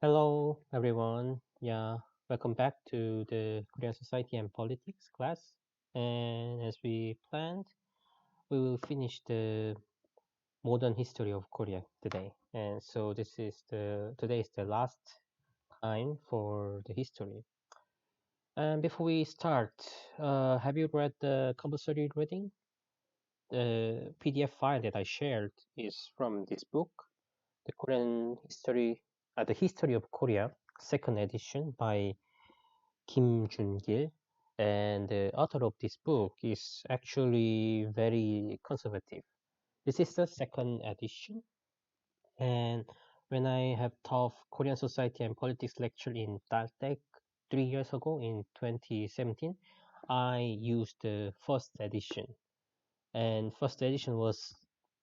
Hello, everyone. Yeah, welcome back to the Korean Society and Politics class. And as we planned, we will finish the modern history of Korea today. And so today is the last time for the history. And before we start, have you read the compulsory reading? The PDF file that I shared is from this book, The History of Korea, second edition by Kim Jun-gil, and the author of this book is actually very conservative. This is the second edition, and when I have taught Korean society and politics lecture in Daltech 3 years ago in 2017, I used the first edition, and first edition was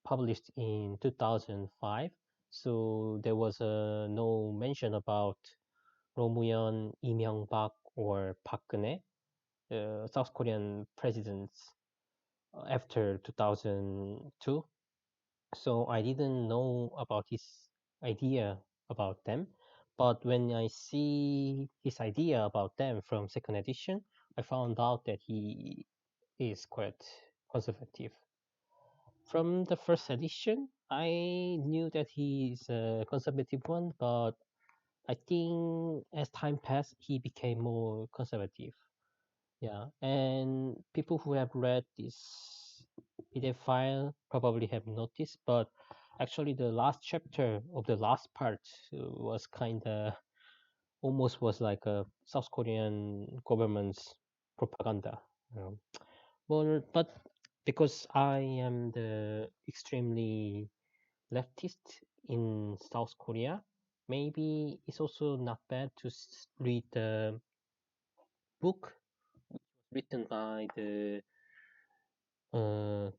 published in 2005. So there was no mention about Roh Moo-yeon, Lee Myung-bak, or Park Geun-hye, South Korean presidents after 2002. So I didn't know about his idea about them. But when I see his idea about them from second edition, I found out that he is quite conservative. From the first edition, I knew that he is a conservative one, but I think as time passed, he became more conservative. Yeah, and people who have read this PDF file probably have noticed, but actually the last chapter of the last part was kind of almost was like a South Korean government's propaganda. You know. Well, but because I am the extremely leftist in South Korea, maybe it's also not bad to read the book written by the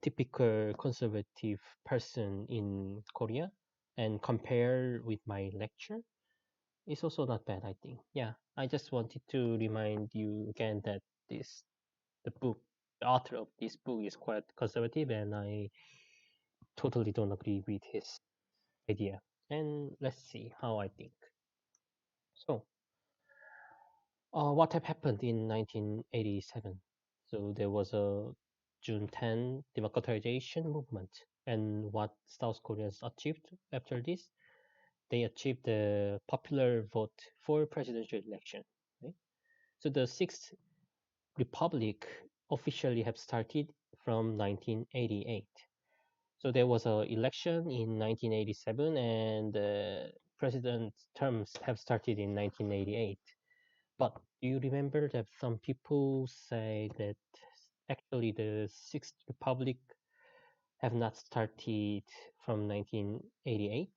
typical conservative person in Korea and compare with my lecture, it's also not bad, I think. Yeah, I just wanted to remind you again that this the book, the author of this book is quite conservative, and I totally don't agree with his idea. And let's see how I think. So, what have happened in 1987? So there was a June 10 democratization movement. And what South Koreans achieved after this? They achieved the popular vote for presidential election. Right? So the Sixth Republic officially have started from 1988. So there was an election in 1987, and the president terms have started in 1988. But do you remember that some people say that actually the Sixth Republic have not started from 1988,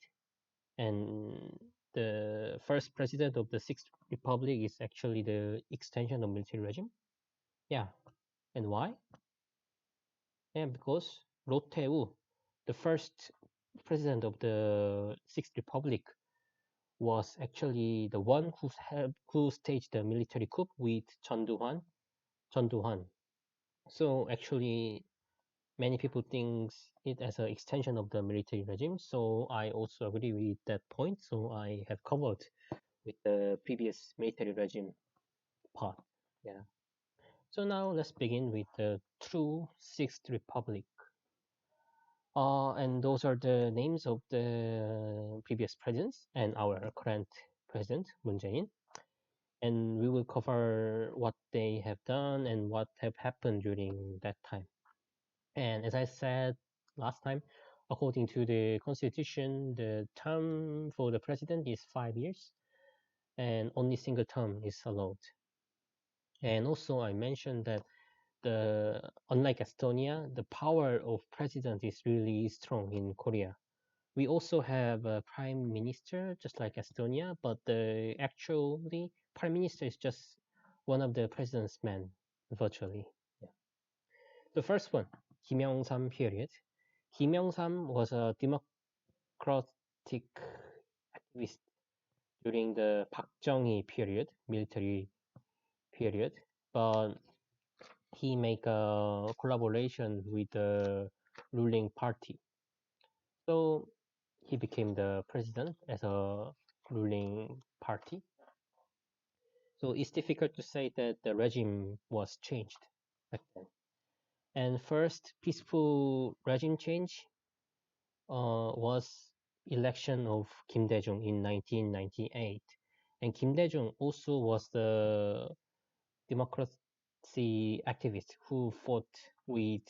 and the first president of the Sixth Republic is actually the extension of military regime? Yeah, and why? Yeah, because Roh Tae-woo, the first president of the Sixth Republic, was actually the one who staged the military coup with Chun Doo-hwan. So actually, many people think it as an extension of the military regime. So I also agree with that point. So I have covered with the previous military regime part. Yeah. So now let's begin with the true Sixth Republic. And those are the names of the previous presidents and our current president, Moon Jae-in. And we will cover what they have done and what have happened during that time. And as I said last time, according to the constitution, the term for the president is 5 years, and only single term is allowed. And also, I mentioned that unlike Estonia, the power of president is really strong in Korea. We also have a prime minister, just like Estonia, but the actually prime minister is just one of the president's men, virtually. Yeah. The first one, Kim Youngsam period. Kim Youngsam was a democratic activist during the Park Chung-hee period, military period, but he make a collaboration with the ruling party. So he became the president as a ruling party. So it's difficult to say that the regime was changed back then. And first peaceful regime change was election of Kim Daejung in 1998. And Kim Daejung also was the democracy activist who fought with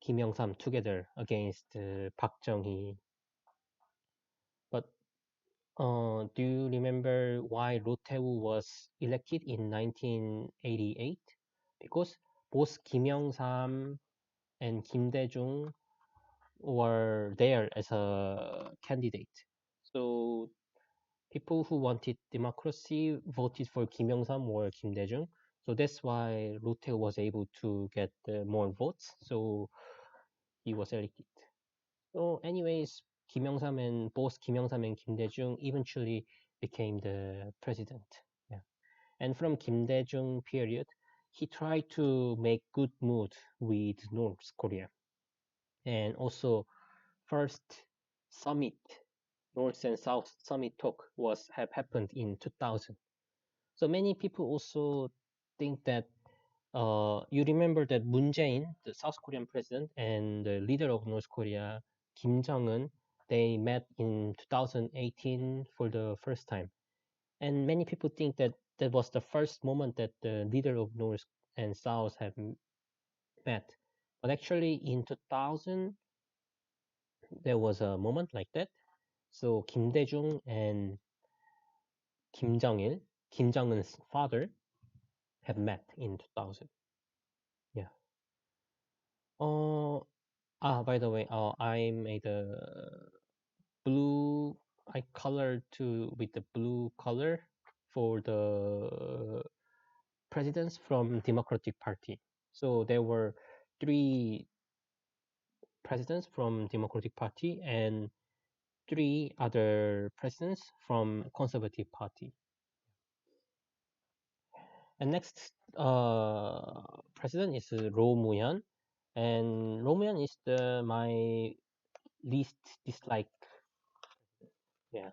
Kim Youngsam together against Park Chung-hee. But do you remember why Roh Tae-woo was elected in 1988? Because both Kim Youngsam and Kim Dae-jung were there as a candidate. So people who wanted democracy voted for Kim Youngsam or Kim Dae-jung. So that's why Roh Tae-woo was able to get more votes. So he was elected. So anyways, Kim Youngsam and Kim Dae-jung eventually became the president. Yeah. And from Kim Dae-jung period, he tried to make good mood with North Korea. And also first summit, North and South summit talk was have happened in 2000. So many people also think that you remember that Moon Jae-in, the South Korean president, and the leader of North Korea, Kim Jong-un, they met in 2018 for the first time. And many people think that that was the first moment that the leader of North and South have met. But actually, in 2000, there was a moment like that. So Kim Dae-jung and Kim Jong-il, Kim Jong-un's father, have met in 2000. Yeah. Uh, by the way, I made a blue. I colored to with the blue color for the presidents from Democratic Party. So there were three presidents from Democratic Party and three other presidents from Conservative Party. And next president is Roh Moo-hyun, and Roh Moo-hyun is the my least disliked. Yeah,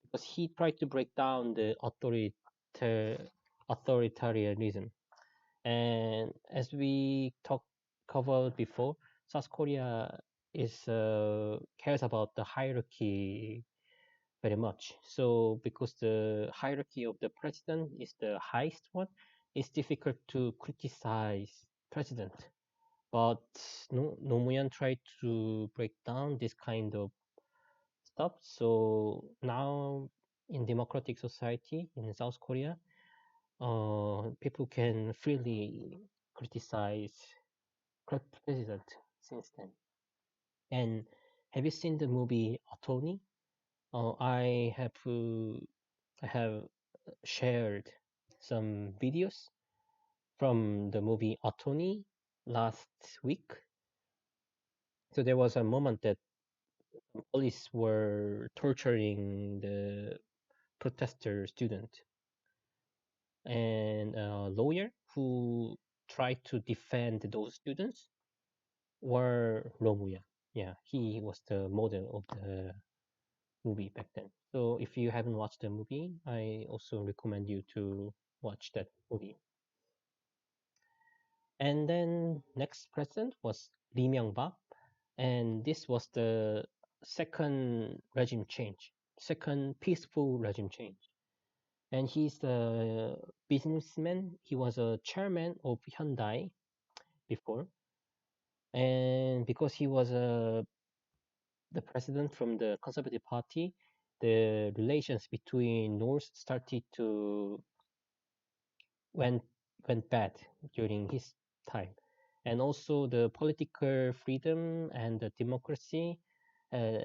because he tried to break down the authoritarianism. And as we talked covered before, South Korea is cares about the hierarchy very much. So because the hierarchy of the president is the highest one, it's difficult to criticize president. But no, Nomuyan tried to break down this kind of stuff. So now in democratic society in South Korea, people can freely criticize president since then. And have you seen the movie Attorney? I have shared some videos from the movie Attorney last week. So there was a moment that police were torturing the protester student, and a lawyer who tried to defend those students were Romuya. Yeah, he was the model of the movie back then. So if you haven't watched the movie, I also recommend you to watch that movie. And then next president was Lee Myung-bak, and this was the second regime change, second peaceful regime change. And he's a businessman. He was a chairman of Hyundai before, and because he was the president from the Conservative Party, the relations between North started to went went bad during his time, and also the political freedom and the democracy uh,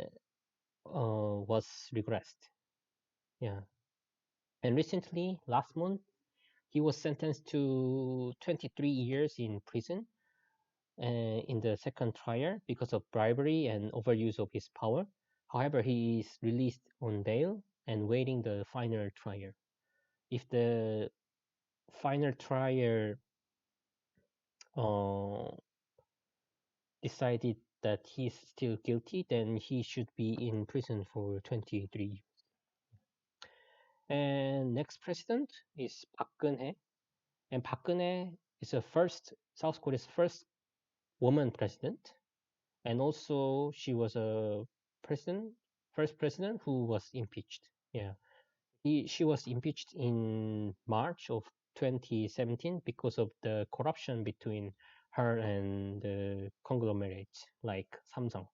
was regressed. Yeah, and recently, last month, he was sentenced to 23 years in prison in the second trial because of bribery and overuse of his power. However, he is released on bail and waiting the final trial. If the final trial uh, decided that he's still guilty, then he should be in prison for 23 years. And next president is Park Geun-hye. And Park Geun-hye is the first South Korea's first woman president. And also she was a president, first president who was impeached. Yeah. She was impeached in March of 2017 because of the corruption between her and the conglomerates like Samsung.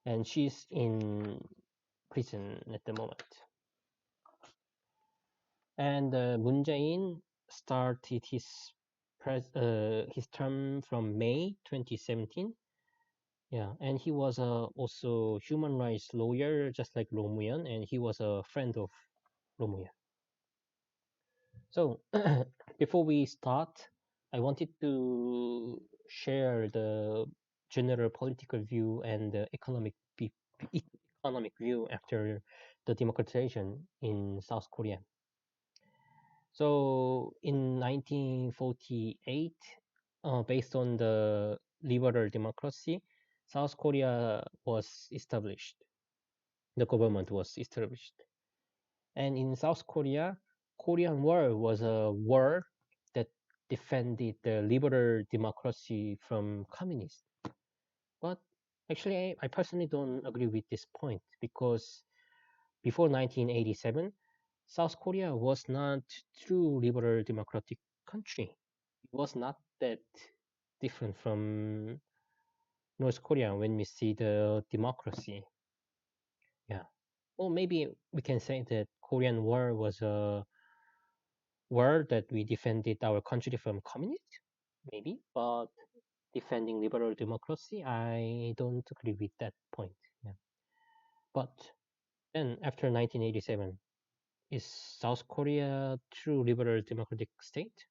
And she's in prison at the moment. And Moon Jae-in started his term from May 2017. Yeah, and he was also human rights lawyer, just like Roh Moo-yeon, and he was a friend of Roh Moo-yeon. So before we start, I wanted to share the general political view and the economic view after the democratization in South Korea. So in 1948, based on the liberal democracy, South Korea was established. The government was established. And in South Korea, Korean War was a war that defended the liberal democracy from communists. But actually, I personally don't agree with this point because before 1987, South Korea was not true liberal democratic country. It was not that different from North Korea when we see the democracy. Yeah. Well, maybe we can say that Korean War was a war that we defended our country from communists, maybe, but defending liberal democracy, I don't agree with that point. Yeah. But then after 1987, is South Korea true liberal democratic state?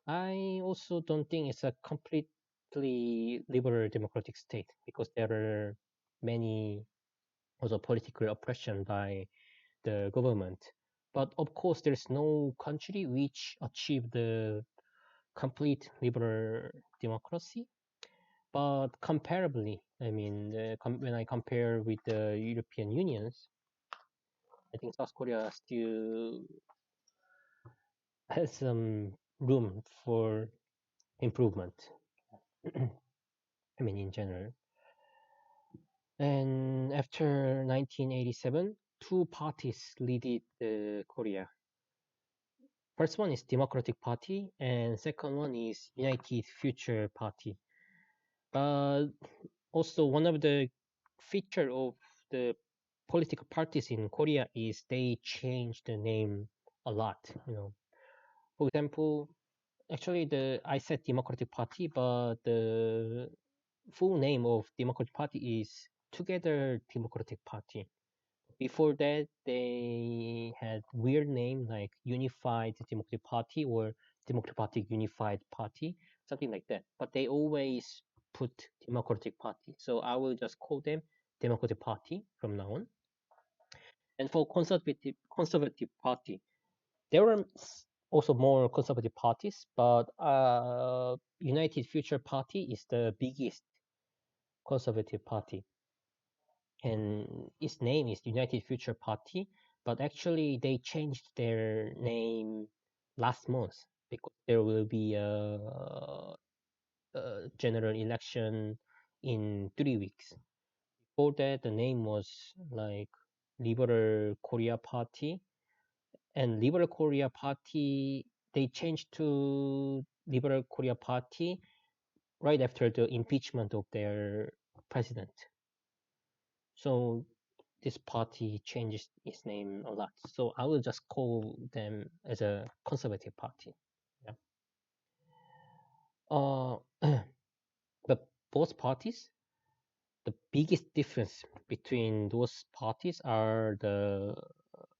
I also don't think it's a completely liberal democratic state because there are many also political oppression by the government. But of course, there's no country which achieved the complete liberal democracy. But comparably, I mean, when I compare with the European Unions, I think South Korea still has some room for improvement. I mean, in general. And after 1987, two parties leaded Korea. First one is Democratic Party, and second one is United Future Party. But also one of the feature of the political parties in Korea is they change the name a lot. For example, actually the I said Democratic Party, but the full name of Democratic Party is Together Democratic Party. Before that, they had weird name like Unified Democratic Party or Democratic Unified Party, something like that. But they always put Democratic Party. So I will just call them Democratic Party from now on. And for conservative party, there were also more conservative parties, but United Future Party is the biggest conservative party, and its name is United Future Party. But actually, they changed their name last month because there will be a general election in 3 weeks. Before that, the name was like Liberal Korea Party, and Liberal Korea Party they changed to Liberal Korea Party right after the impeachment of their president. So this party changes its name a lot. So I will just call them as a conservative party. Yeah. But both parties, the biggest difference between those parties are the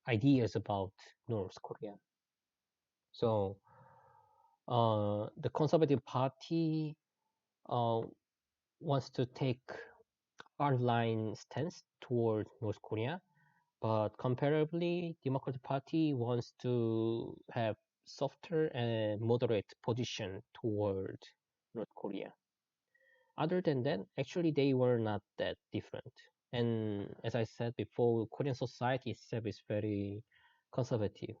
ideas about North Korea. So the Conservative Party uh, wants to take hardline stance toward North Korea, but comparably, Democratic Party wants to have softer and moderate position toward North Korea. Other than that, actually, they were not that different. And as I said before, Korean society itself is very conservative.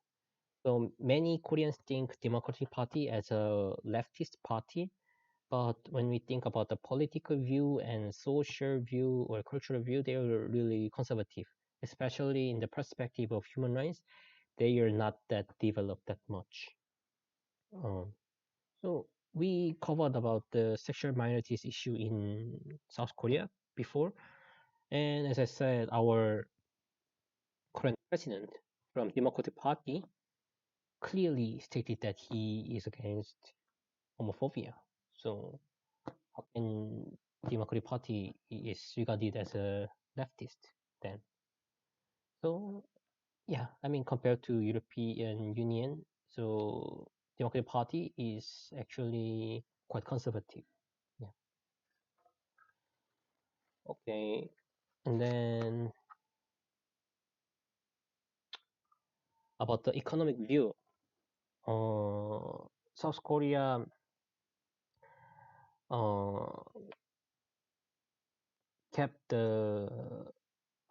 So many Koreans think Democratic Party as a leftist party, but when we think about the political view and social view or cultural view, they are really conservative, especially in the perspective of human rights. They are not that developed that much. Um, so we covered about the sexual minorities issue in South Korea before, and as I said, our current president from Democratic Party clearly stated that he is against homophobia. So how can Democratic Party is regarded as a leftist then? So yeah, I mean compared to European Union, so Democratic Party is actually quite conservative. Yeah. Okay. And then about the economic view, uh, South Korea uh, kept the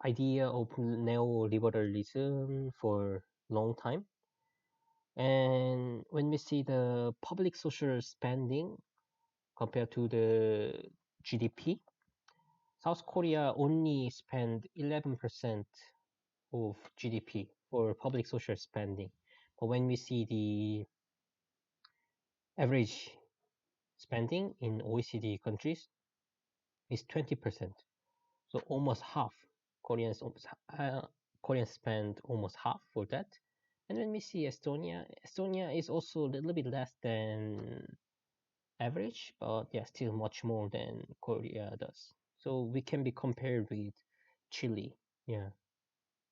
idea of neoliberalism for long time. And when we see the public social spending compared to the GDP, South Korea only spend 11% of GDP for public social spending. But when we see the average spending in OECD countries is 20%. So almost half. Koreans Koreans spend almost half for that. And when we see Estonia, Estonia is also a little bit less than average, but yeah, still much more than Korea does. So we can be compared with Chile. Yeah.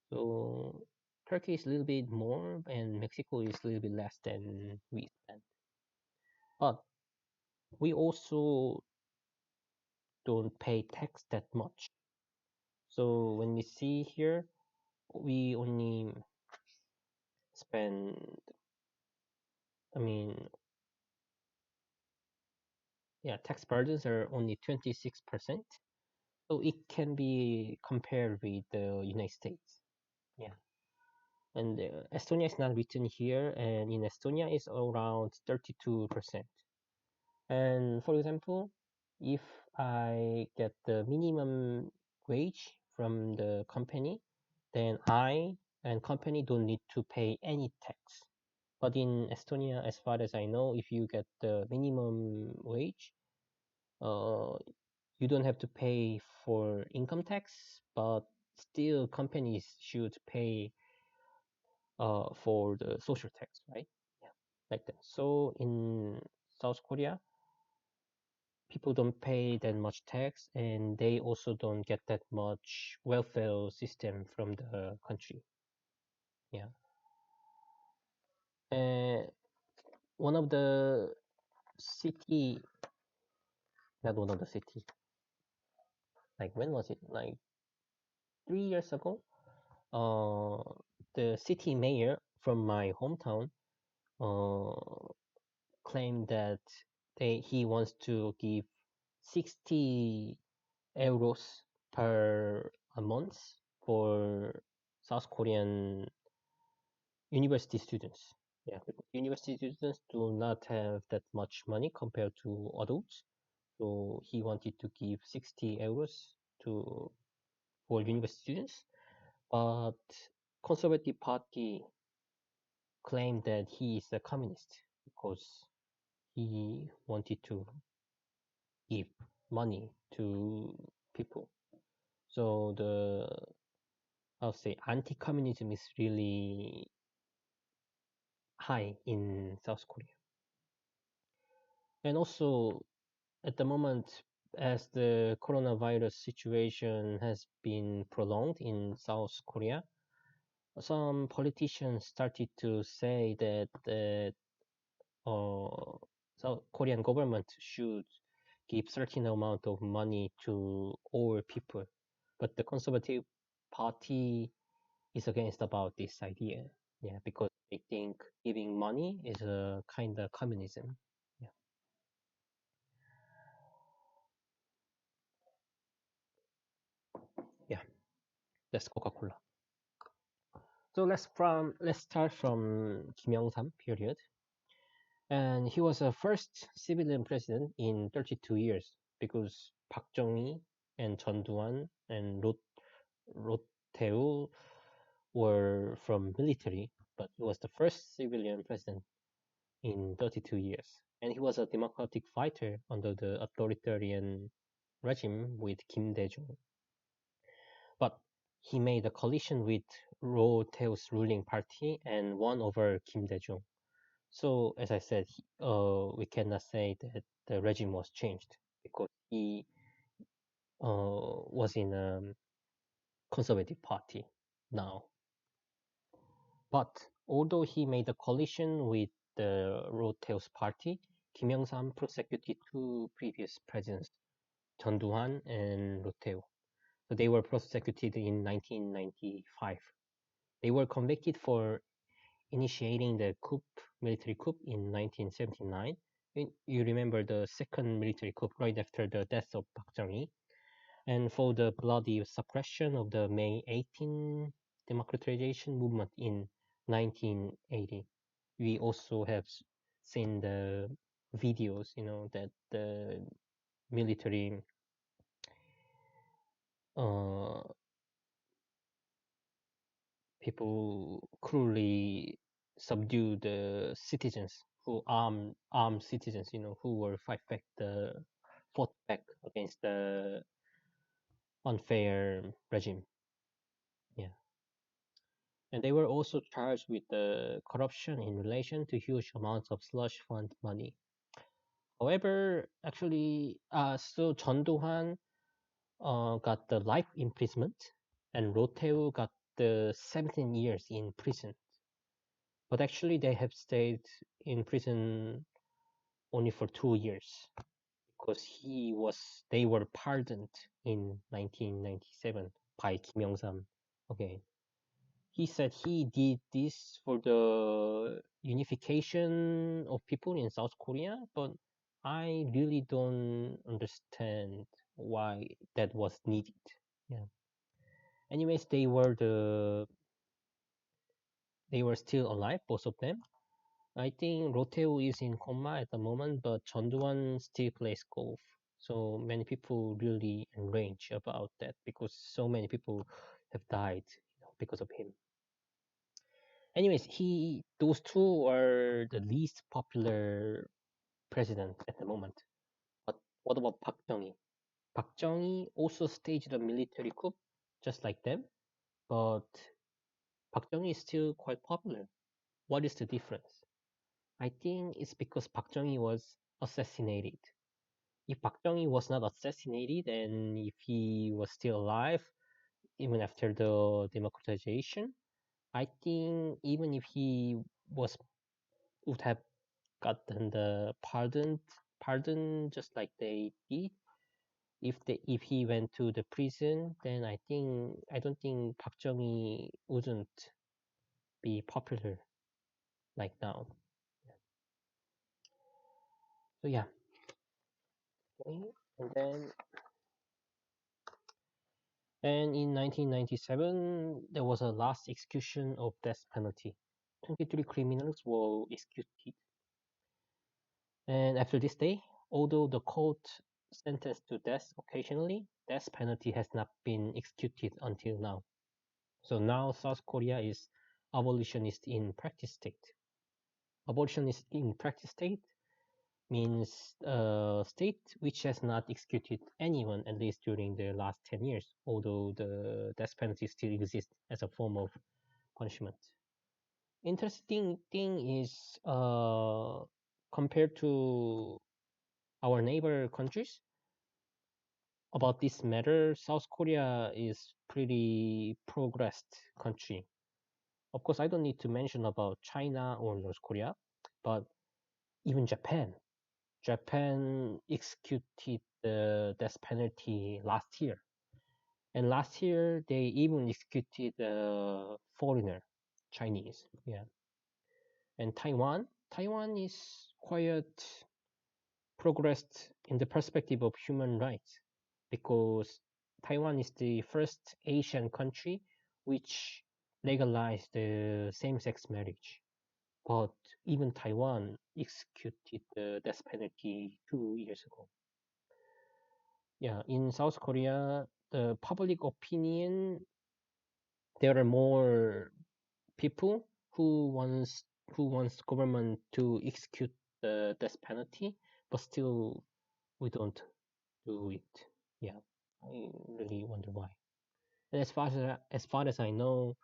So Turkey is a little bit more, and Mexico is a little bit less than we spend. But we also don't pay tax that much. So when we see here, we only spend, I mean, yeah, tax burdens are only 26%. So it can be compared with the United States. Yeah. And Estonia is not written here, and in Estonia it's around 32%. And for example, if I get the minimum wage from the company, then I and company don't need to pay any tax. But in Estonia, as far as I know, if you get the minimum wage, uh, you don't have to pay for income tax, but still companies should pay for the social tax, right? Yeah, like that. So in South Korea, people don't pay that much tax, and they also don't get that much welfare system from the country. Yeah. And one of the city, not one of the city, like when was it? Like 3 years ago, uh, the city mayor from my hometown uh, claimed that he wants to give 60 euros per a month for South Korean university students. Yeah, because university students do not have that much money compared to adults. So he wanted to give 60 euros to for university students. But Conservative Party claimed that he is a communist because he wanted to give money to people. So the I'll say anti-communism is really high in South Korea. And also at the moment, as the coronavirus situation has been prolonged in South Korea, some politicians started to say that the South Korean government should give certain amount of money to all people, but the Conservative Party is against about this idea. Yeah, because they think giving money is a kind of communism. Yeah, yeah, that's Coca-Cola. So let's start from Kim Youngsam period, and he was the first civilian president in 32 years because Park Chung-hee and Chun Doo-hwan and Roh were from military, but he was the first civilian president in 32 years. And he was a democratic fighter under the authoritarian regime with Kim Daejung. But he made a coalition with Roh Tae's ruling party and won over Kim Daejung. So, as I said, we cannot say that the regime was changed because he was in a conservative party now. But although he made a coalition with the Roh Tae's party, Kim Youngsam prosecuted two previous presidents, Chun Doo-hwan and Roh Tae. So they were prosecuted in 1995. They were convicted for initiating the military coup in 1979. You remember the second military coup right after the death of Park Chung-hee, and for the bloody suppression of the May 18 democratization movement in 1980. We also have seen the videos, that the military uh, people cruelly subdue the citizens who armed citizens, who were fought back against the unfair regime. Yeah. And they were also charged with corruption in relation to huge amounts of slush fund money. However, actually, so Chun Do-hwan got the life imprisonment, and Roh Tae got the 17 years in prison. But actually, they have stayed in prison only for 2 years because they were pardoned in 1997 by Kim Youngsam. Okay, he said he did this for the unification of people in South Korea, but I really don't understand why that was needed. Yeah. Anyways, they were still alive, both of them. I think Roh Tae is in coma at the moment, but Chun Doo-hwan still plays golf. So many people really enraged about that because so many people have died, because of him. Anyways, those two are the least popular president at the moment. But what about Park Chung-hee? Park Chung-hee also staged a military coup, just like them, but Park Chung-hee is still quite popular. What is the difference? I think it's because Park Chung-hee was assassinated. If Park Chung-hee was not assassinated and if he was still alive, even after the democratization, I think even if he would have gotten the pardon just like they did, if he went to the prison, then I don't think Park Chung-hee wouldn't be popular like now. So yeah, okay. And in 1997, there was a last execution of death penalty. 23 criminals were executed. And after this day, although the court sentenced to death occasionally, death penalty has not been executed until now. So now South Korea is abolitionist in practice state. Abolitionist in practice state means a state which has not executed anyone, at least during the last 10 years, although the death penalty still exists as a form of punishment. Interesting thing is, compared to our neighbor countries, about this matter, South Korea is pretty progressed country. Of course, I don't need to mention about China or North Korea, but even Japan. Japan executed the death penalty last year. And last year, they even executed a foreigner, Chinese. Yeah. And Taiwan is quite progressed in the perspective of human rights because Taiwan is the first Asian country which legalized the same-sex marriage. But even Taiwan executed the death penalty 2 years ago. Yeah, in South Korea, the public opinion, there are more people who wants government to execute the death penalty, but still we don't do it. Yeah, I really wonder why. And as far as I know,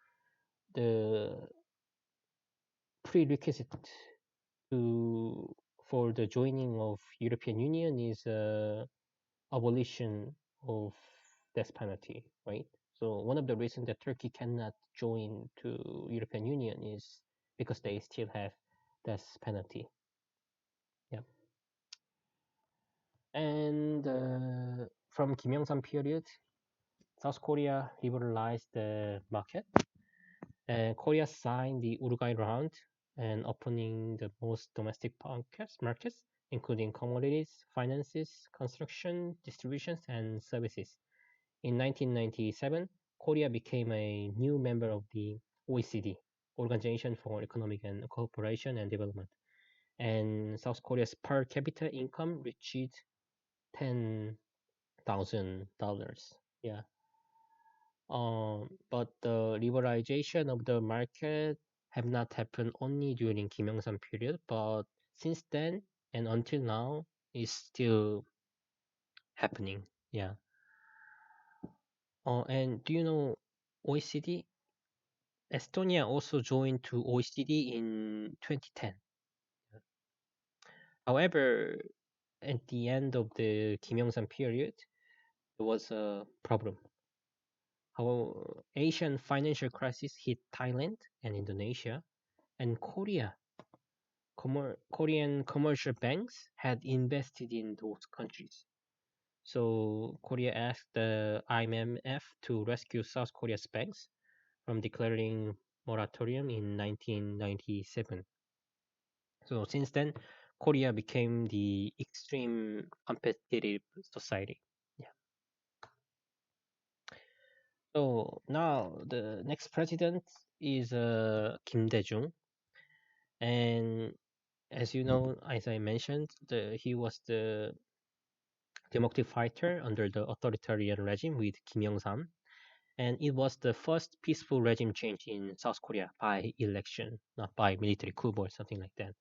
the prerequisite to for the joining of European Union is abolition of death penalty, right? So one of the reasons that Turkey cannot join to European Union is because they still have death penalty. Yeah. And from Kim Youngsam period, South Korea liberalized the market, and Korea signed the Uruguay round and opening the most domestic markets, including commodities, finances, construction, distributions, and services. In 1997, Korea became a new member of the OECD, Organization for Economic and Cooperation and Development. And South Korea's per capita income reached $10,000. Yeah. But the liberalization of the market have not happened only during Kim Il-sung period, but since then and until now is still happening. Yeah. And do you know OECD? Estonia also joined to OECD in 2010. However, at the end of the Kim Il-sung period, there was a problem. How Asian financial crisis hit Thailand and Indonesia, and Korean commercial banks had invested in those countries. So Korea asked the IMF to rescue South Korea's banks from declaring moratorium in 1997. So since then, Korea became the extreme competitive society. Yeah. So now the next president is Kim Daejung, and as you know, as I mentioned, he was the democratic fighter under the authoritarian regime with Kim Youngsam, and it was the first peaceful regime change in South Korea by election, not by military coup or something like that.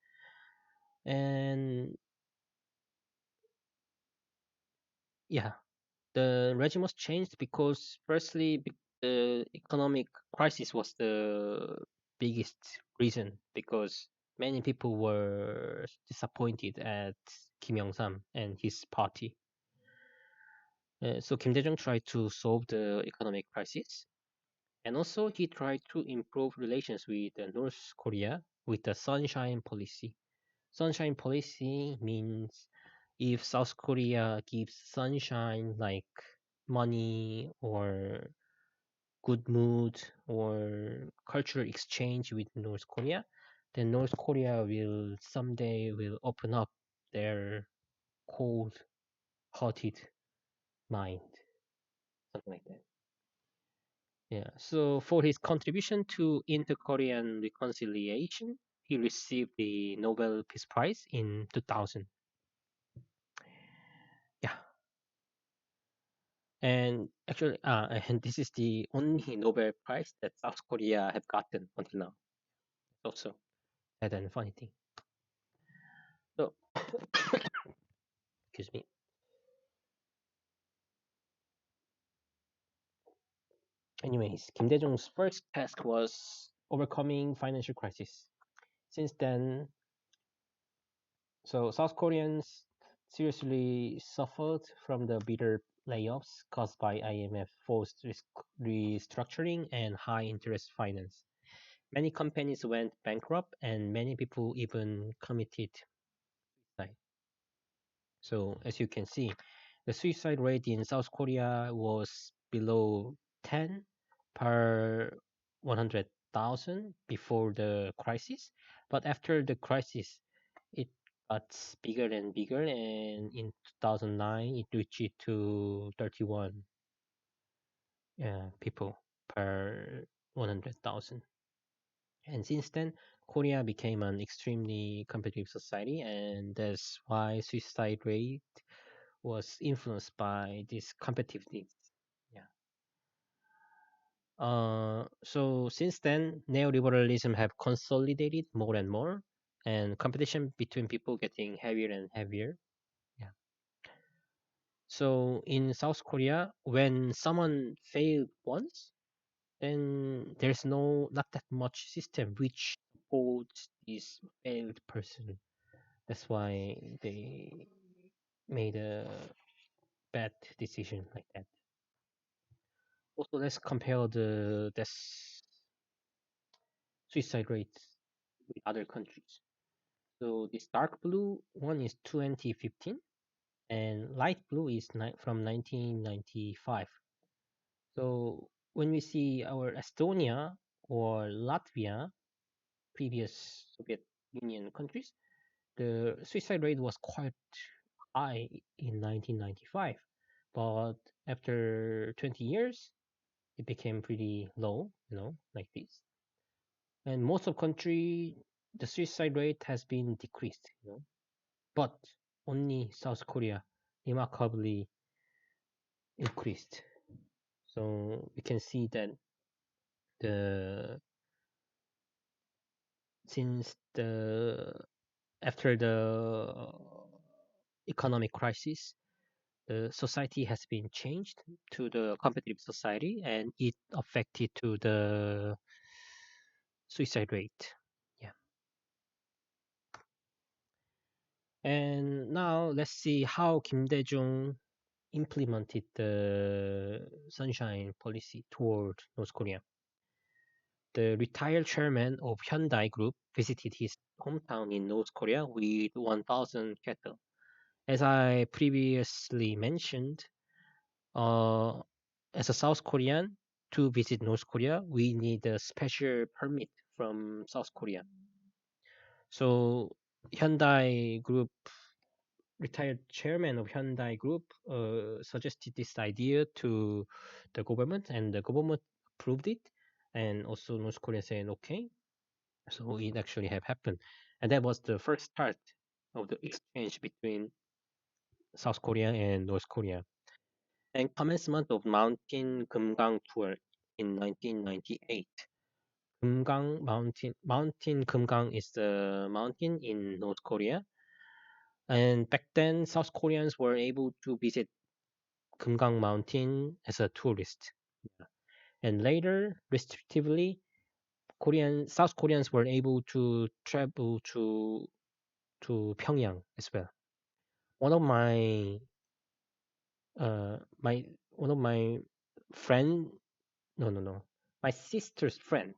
And yeah, the regime was changed because, firstly, the economic crisis was the biggest reason because many people were disappointed at Kim Youngsam and his party. So Kim Dae-jung tried to solve the economic crisis, and also he tried to improve relations with North Korea with the Sunshine Policy. Sunshine Policy means if South Korea gives sunshine like money or good mood or cultural exchange with North Korea, then North Korea will someday will open up their cold-hearted mind, something like that. Yeah. So for his contribution to inter-Korean reconciliation, he received the Nobel Peace Prize in 2000. Yeah. And actually, and this is the only Nobel Prize that South Korea have gotten until now. Also, sad and funny thing. So, excuse me. Anyways, Kim Dae-jung's first task was overcoming financial crisis. Since then, so South Koreans seriously suffered from the bitter layoffs caused by IMF forced restructuring and high interest finance. Many companies went bankrupt and many people even committed suicide. So as you can see, the suicide rate in South Korea was below 10 per 100,000 before the crisis, but after the crisis, it got bigger and bigger, and in 2009, it reached to 31 people per 100,000. And since then, Korea became an extremely competitive society, and that's why suicide rate was influenced by this competitiveness. Yeah. So since then, neoliberalism have consolidated more and more, and competition between people getting heavier and heavier. Yeah. So in South Korea, when someone failed once, then there's not that much system which supports this failed person. That's why they made a bad decision like that. Also, let's compare the suicide rates with other countries. So this dark blue one is 2015, and light blue is from 1995. So when we see our Estonia or Latvia, previous Soviet Union countries, the suicide rate was quite high in 1995, but after 20 years, it became pretty low, like this. And most of country, the suicide rate has been decreased. But only South Korea remarkably increased. So we can see that the since the after the economic crisis, the society has been changed to the competitive society, and it affected to the suicide rate. Yeah. And now let's see how Kim Daejung implemented the sunshine policy toward North Korea. The retired chairman of Hyundai Group visited his hometown in North Korea with 1,000 cattle. As I previously mentioned, uh, as a South Korean, to visit North Korea, we need a special permit from South Korea. So Hyundai Group, retired chairman of Hyundai Group, suggested this idea to the government, and the government approved it. And also North Korea said okay. So it actually have happened, and that was the first start of the exchange between South Korea and North Korea. And commencement of Mountain Kumgang tour in 1998. Mountain Kumgang is the mountain in North Korea. And back then, South Koreans were able to visit Kumgang Mountain as a tourist. And later, restrictively, South Koreans were able to travel to Pyongyang as well. One of my my one of my friend no my sister's friend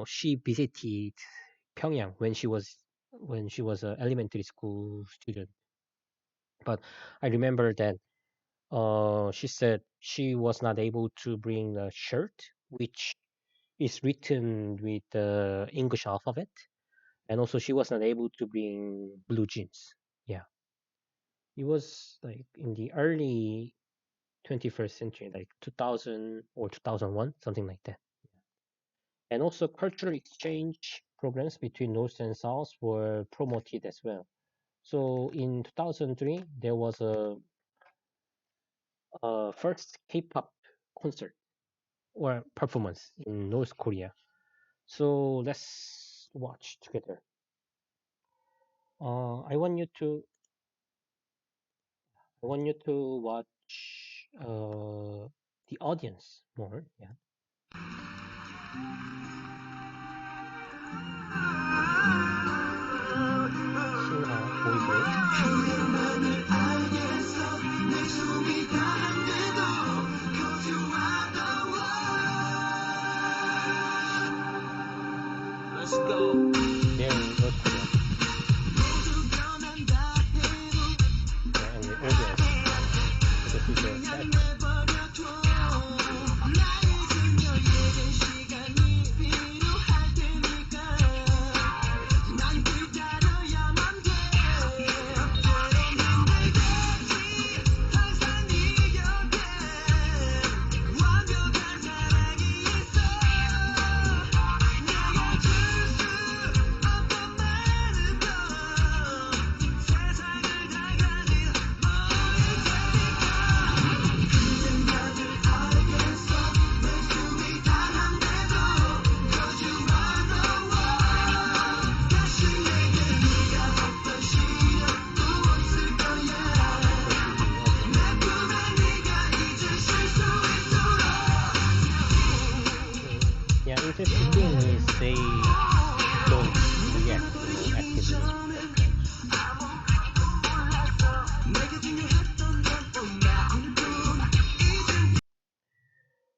she visited Pyongyang when she was an elementary school student. But I remember that she said she was not able to bring a shirt which is written with the English alphabet, and also she was not able to bring blue jeans. Yeah, it was like in the early 21st century, like 2000 or 2001, something like that. And also cultural exchange programs between North and South were promoted as well. So in 2003, there was a first K-pop concert or performance in North Korea. So let's watch together. I want you to watch the audience more. Yeah. Shinha boy group. Let's go. They're in North Korea. Yeah, and the audience. This is a set. interesting thing is they don't react, actively that much.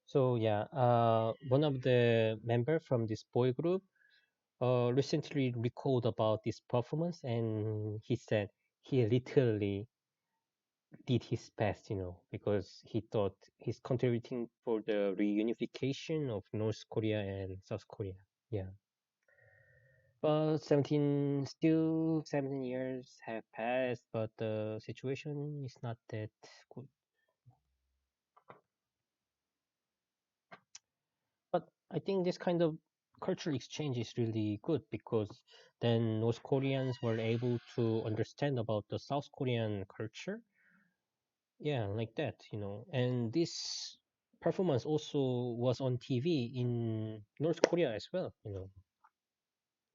So yeah, one of the member from this boy group recently recalled about this performance, and he said he literally did his best, because he thought he's contributing for the reunification of North Korea and South Korea. Yeah. But 17 years have passed, but the situation is not that good. But I think this kind of cultural exchange is really good because then North Koreans were able to understand about the South Korean culture. Yeah, like that, And this performance also was on TV in North Korea as well.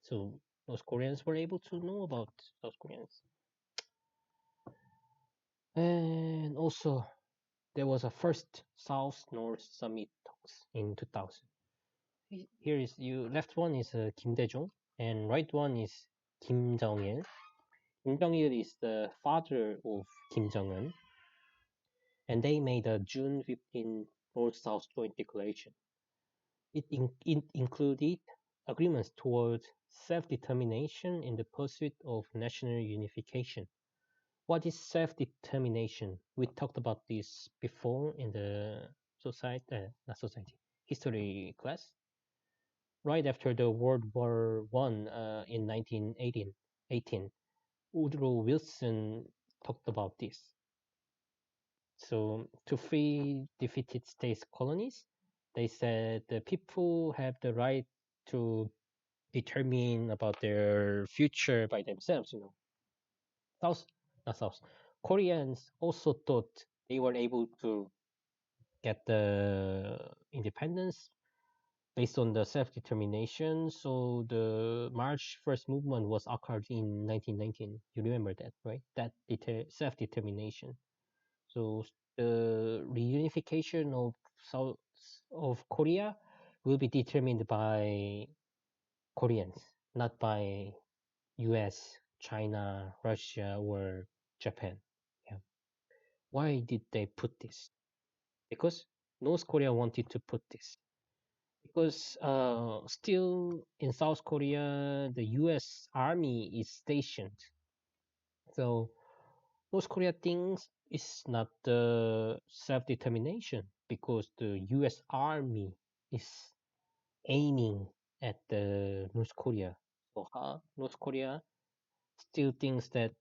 So North Koreans were able to know about South Koreans. And also, there was a first South-North summit talks in 2000. Here is you left one is Kim Daejung and right one is Kim Jong-il. Kim Jong-il is the father of Kim Jong-un, and they made a June 15 North-South Joint Declaration. It included agreements towards self-determination in the pursuit of national unification. What is self-determination? We talked about this before in the not society, history class. Right after the World War One in 1918, Woodrow Wilson talked about this. So to free defeated states colonies, they said the people have the right to determine about their future by themselves. South, not South. Koreans also thought they were able to get the independence based on the self-determination. So the March First Movement was occurred in 1919. You remember that, right? That self-determination. So the reunification of South of Korea will be determined by Koreans, not by U.S., China, Russia, or Japan. Yeah. Why did they put this? Because North Korea wanted to put this. Because still in South Korea, the U.S. Army is stationed. So North Korea thinks it's not the self-determination because the U.S. Army is aiming at the North Korea. So North Korea still thinks that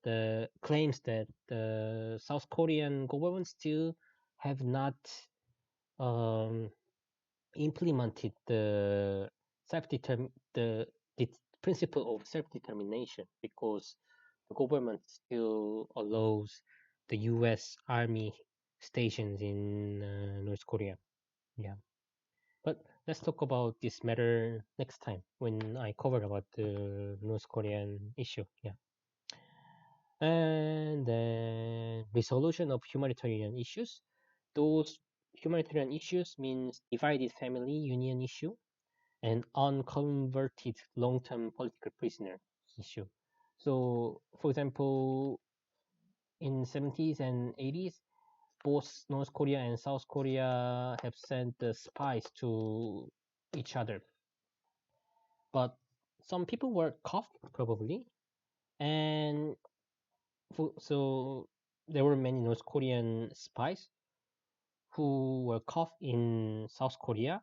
claims that the South Korean government still have not um, implemented the the principle of self-determination because the government still allows the U.S. Army stations in North Korea. Yeah, but let's talk about this matter next time when I cover about the North Korean issue. Yeah. And then resolution of humanitarian issues. Those humanitarian issues means divided family union issue and unconverted long-term political prisoner issue. So, for example, in 70s and 80s, both North Korea and South Korea have sent the spies to each other. But some people were caught probably, and so there were many North Korean spies who were caught in South Korea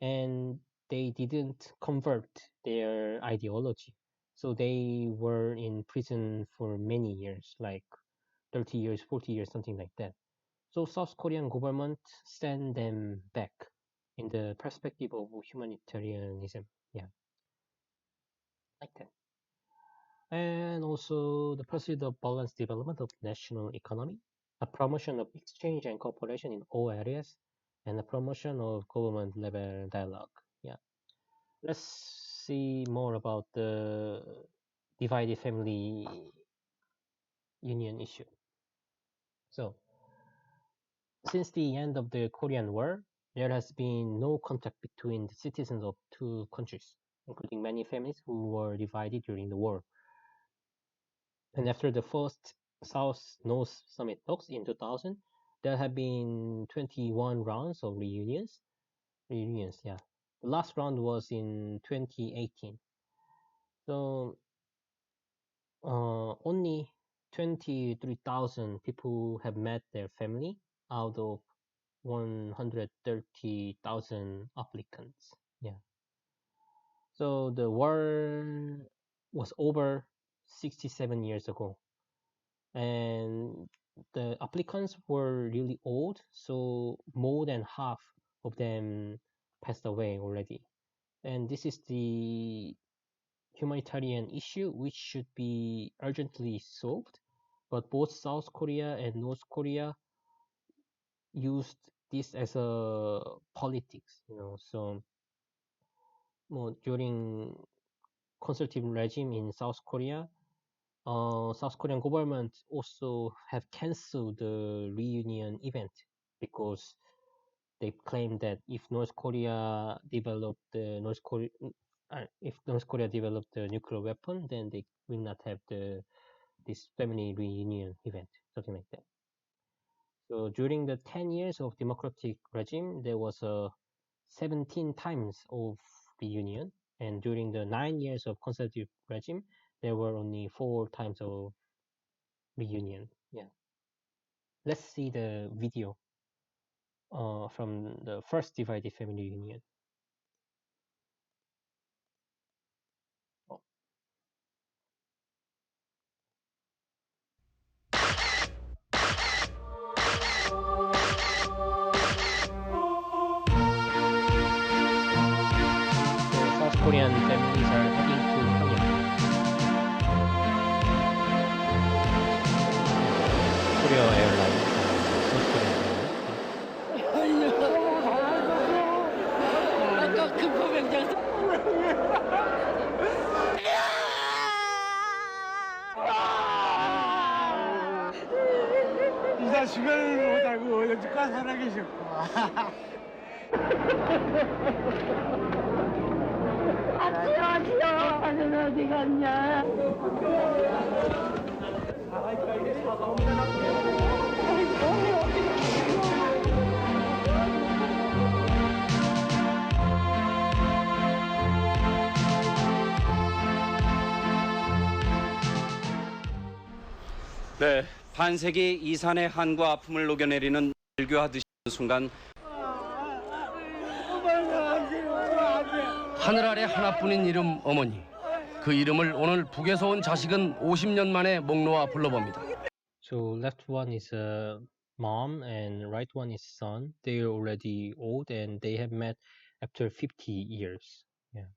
and they didn't convert their ideology. So they were in prison for many years, like 30 years, 40 years, something like that. So South Korean government sent them back in the perspective of humanitarianism. Yeah, like that. And also the pursuit of balanced development of national economy, a promotion of exchange and cooperation in all areas, and the promotion of government level dialogue. Yeah. Let's see more about the divided family union issue. So, since the end of the Korean War, there has been no contact between the citizens of two countries, including many families who were divided during the war. And after the first South-North Summit talks in 2000, there have been 21 rounds of reunions. Reunions, yeah. The last round was in 2018. So only 23,000 people have met their family out of 130,000 applicants. Yeah. So the war was over 67 years ago, and the applicants were really old, so more than half of them passed away already. And this is the humanitarian issue which should be urgently solved. But both South Korea and North Korea used this as a politics, So during conservative regime in South Korea, South Korean government also have canceled the reunion event because they claim that if North Korea developed the if North Korea developed the nuclear weapon, then they will not have this family reunion event, something like that. So during the 10 years of democratic regime, there was a 17 times of reunion, and during the 9 years of conservative regime, there were only 4 times of reunion. Yeah. Let's see the video from the first divided family reunion. South Korean families are heading to Pyongyang. Korea Airlines, South Korean 아까 급포병장 이 자식을 못하고 여지껏 살아계셨고 아저씨요 아저씨 어디 갔냐 네, 반세기 이산의 한과 아픔을 녹여내리는 절규하듯이 순간 하늘 아래 하나뿐인 이름 어머니. 그 이름을 오늘 북에서 온 자식은 50년 만에 목 놓아 불러봅니다. So left one is mom and right one is son. They are already old and they have met after 50 years. Yeah.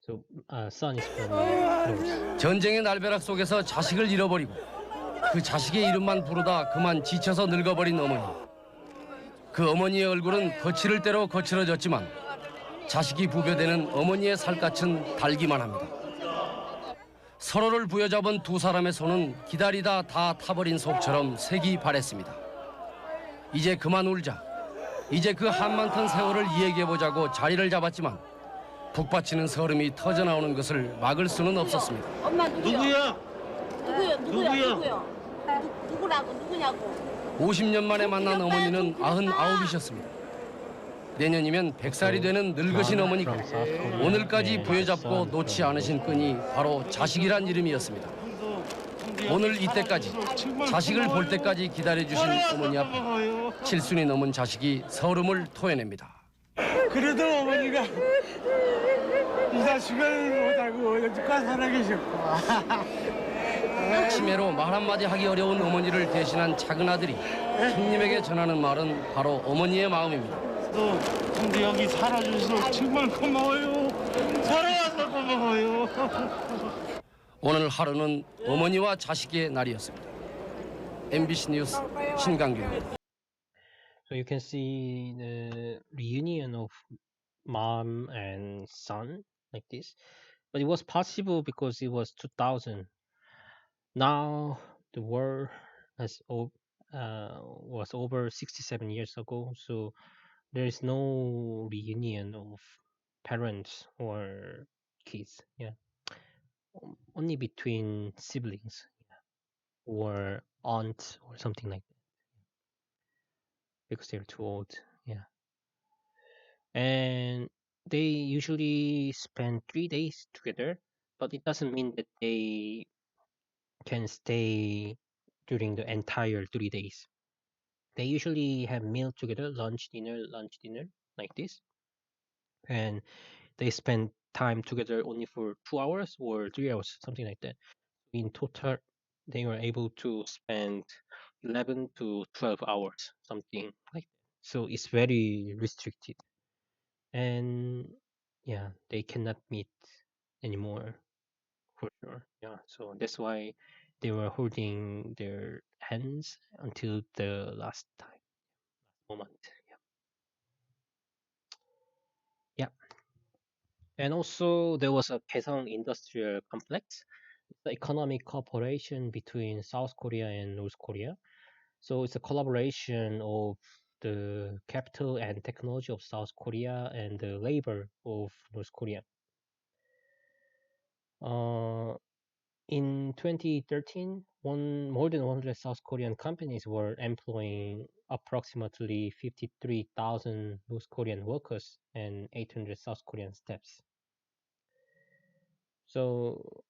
So son is from north. 전쟁의 날벼락 속에서 자식을 잃어버리고 그 자식의 이름만 부르다 그만 지쳐서 늙어버린 어머니. 그 어머니의 얼굴은 거칠을 대로 거칠어졌지만 자식이 부벼대는 어머니의 살갗은 달기만 합니다. 서로를 부여잡은 두 사람의 손은 기다리다 다 타버린 속처럼 색이 바랬습니다. 이제 그만 울자. 이제 그 한많던 세월을 이야기해보자고 자리를 잡았지만 북받치는 서름이 터져나오는 것을 막을 수는 없었습니다. 엄마 누구야? 누구요? 누구라고 누구냐고 50년 만에 만난 어머니는 99이셨습니다. 내년이면 100살이 되는 늙으신 어머니가 오늘까지 부여잡고 놓지 않으신 끈이 바로 자식이란 이름이었습니다. 오늘 이때까지 자식을 볼 때까지 기다려주신 어머니 앞에 7순이 넘은 자식이 서름을 토해냅니다. 그래도 어머니가 이 자식을 못하고 여지껏 살아계셨고 치매로 말 한마디 하기 어려운 어머니를 대신한 작은 아들이 손님에게 전하는 말은 바로 어머니의 마음입니다. 근데 여기 살아주셔서 정말 고마워요. 살아와서 고마워요. 오늘 하루는 어머니와 자식의 날이었습니다. MBC 뉴스 신강규입니다. So you can see the reunion of mom and son like this. But it was possible because it was 2000. Now the war was over 67 years ago. So there is no reunion of parents or kids. Yeah, only between siblings or aunts or something like that because they're too old. Yeah, and they usually spend 3 days together, but it doesn't mean that they can stay during the entire 3 days. They usually have meal together, lunch, dinner, like this, and they spend time together only for 2 hours or 3 hours, something like that. In total, they were able to spend 11 to 12 hours, something like that. So it's very restricted. And yeah, they cannot meet anymore for sure. Yeah, so that's why they were holding their hands until the last time, moment. Yeah. Yeah. And also there was a Kaesong Industrial Complex, the economic cooperation between South Korea and North Korea. So it's a collaboration of the capital and technology of South Korea and the labor of North Korea. Uh, in 2013, more than 100 South Korean companies were employing approximately 53,000 North Korean workers and 800 South Korean staffs. So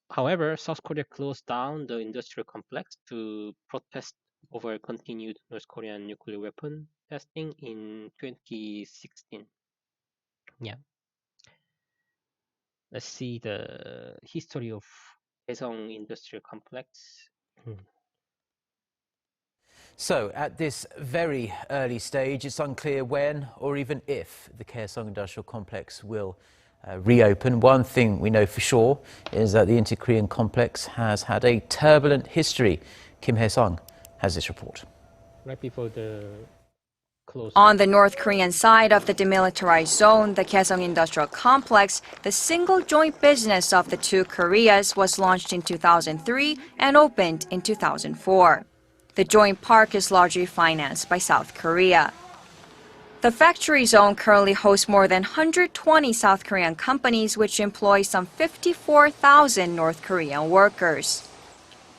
however, South Korea closed down the industrial complex to protest over continued North Korean nuclear weapon testing in 2016. Yeah, let's see the history of Daesung Industrial Complex. So, at this very early stage, it's unclear when or even if the Kaesong Industrial Complex will reopen. One thing we know for sure is that the inter-Korean complex has had a turbulent history. Kim Hae-sung has this report. Right before the closing. On the North Korean side of the demilitarized zone, the Kaesong Industrial Complex, the single joint business of the two Koreas, was launched in 2003 and opened in 2004. The joint park is largely financed by South Korea. The factory zone currently hosts more than 120 South Korean companies, which employ some 54,000 North Korean workers.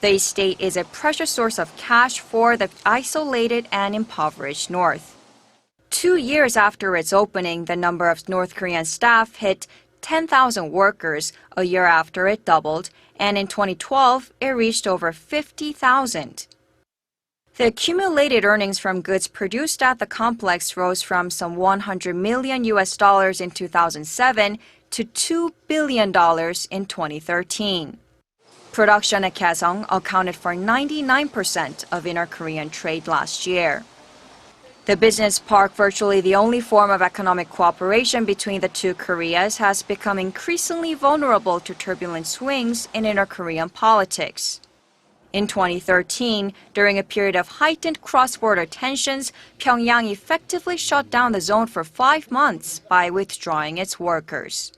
The estate is a precious source of cash for the isolated and impoverished North. 2 years after its opening, the number of North Korean staff hit 10,000 workers. A year after, it doubled, and in 2012, it reached over 50,000. The accumulated earnings from goods produced at the complex rose from some 100 million US dollars in 2007 to $2 billion in 2013. Production at Kaesong accounted for 99% of inter-Korean trade last year. The business park, virtually the only form of economic cooperation between the two Koreas, has become increasingly vulnerable to turbulent swings in inter-Korean politics. In 2013, during a period of heightened cross-border tensions, Pyongyang effectively shut down the zone for 5 months by withdrawing its workers.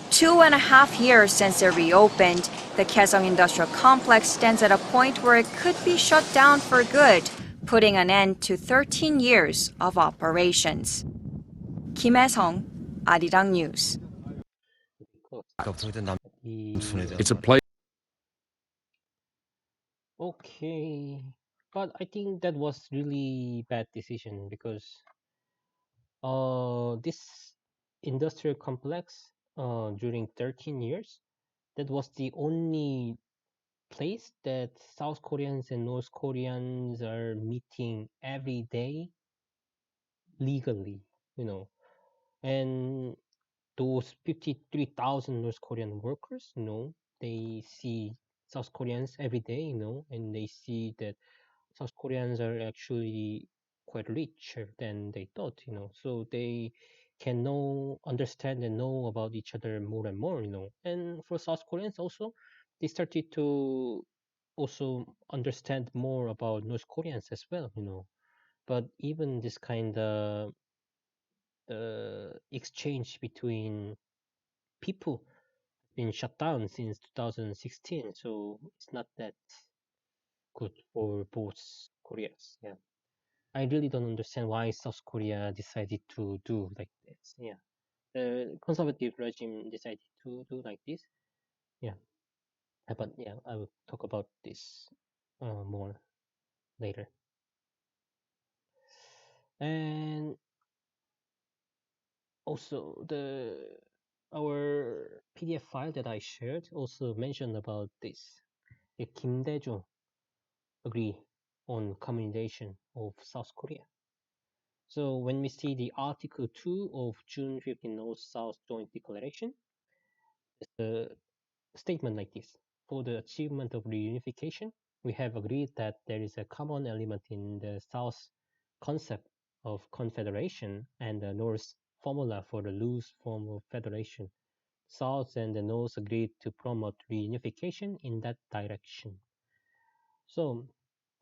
2.5 years since it reopened, the Kaesong Industrial Complex stands at a point where it could be shut down for good, putting an end to 13 years of operations. Kim Hae-sung, Arirang News. It's a place. Okay, but I think that was really bad decision because this industrial complex during 13 years, that was the only place that South Koreans and North Koreans are meeting every day legally, you know. And those 53,000 North Korean workers, they see South Koreans every day, and they see that South Koreans are actually quite richer than they thought, so they can understand and know about each other more and more, And for South Koreans also, they started to also understand more about North Koreans as well, But even this kind of exchange between people been shut down since 2016, so it's not that good for both Koreas. Yeah. I really don't understand why South Korea decided to do like this. Yeah, the conservative regime decided to do like this. Yeah, but yeah, I will talk about this more later. And also our PDF file that I shared also mentioned about this. The Kim Daejung agree on communization of South Korea. So when we see the Article 2 of June 15 North-South Joint Declaration, it's a statement like this. For the achievement of reunification, we have agreed that there is a common element in the South concept of confederation and the North formula for the loose form of federation. South and the North agreed to promote reunification in that direction. So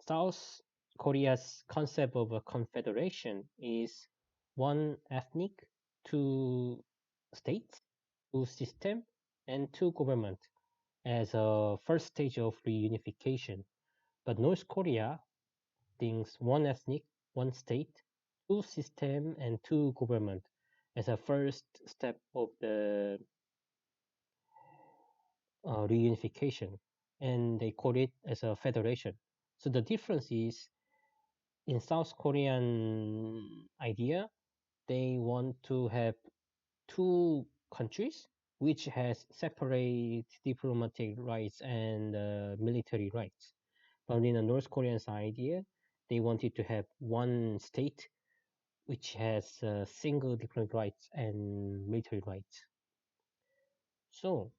South Korea's concept of a confederation is one ethnic, two states, two system, and two government as a first stage of reunification. But North Korea thinks one ethnic, one state, two system, and two government as a first step of the reunification, and they call it as a federation. So the difference is in South Korean idea, they want to have two countries which has separate diplomatic rights and military rights. But in the North Korean's idea, they wanted to have one state which has single diplomatic rights and military rights. So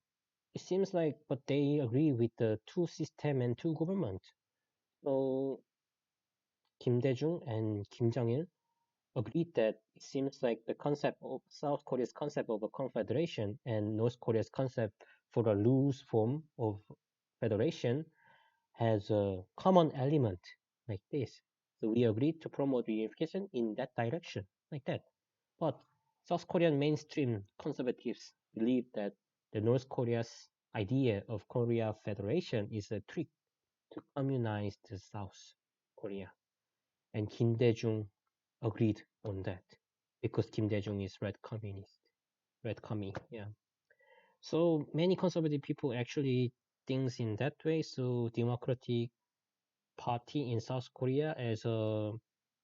it seems like, but they agree with the two system and two government. So Kim Daejung and Kim Jong-il agreed that it seems like the concept of South Korea's concept of a confederation and North Korea's concept for a loose form of federation has a common element like this. So we agreed to promote reunification in that direction, like that. But South Korean mainstream conservatives believe that the North Korea's idea of Korea Federation is a trick to communize the South Korea. And Kim Dae-jung agreed on that because Kim Dae-jung is red communist, red commie, yeah. So many conservative people actually thinks in that way. So Democratic Party in South Korea as a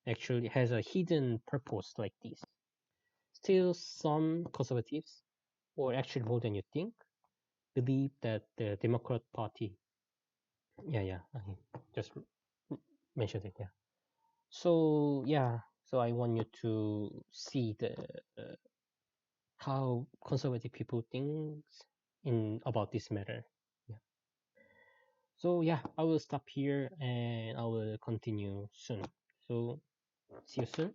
actually has a hidden purpose like this. Still, some conservatives, or actually more than you think, believe that the Democrat Party, yeah, I just mentioned it, yeah. So yeah, so I want you to see the how conservative people think in about this matter. Yeah. So yeah, I will stop here and I will continue soon. So see you soon.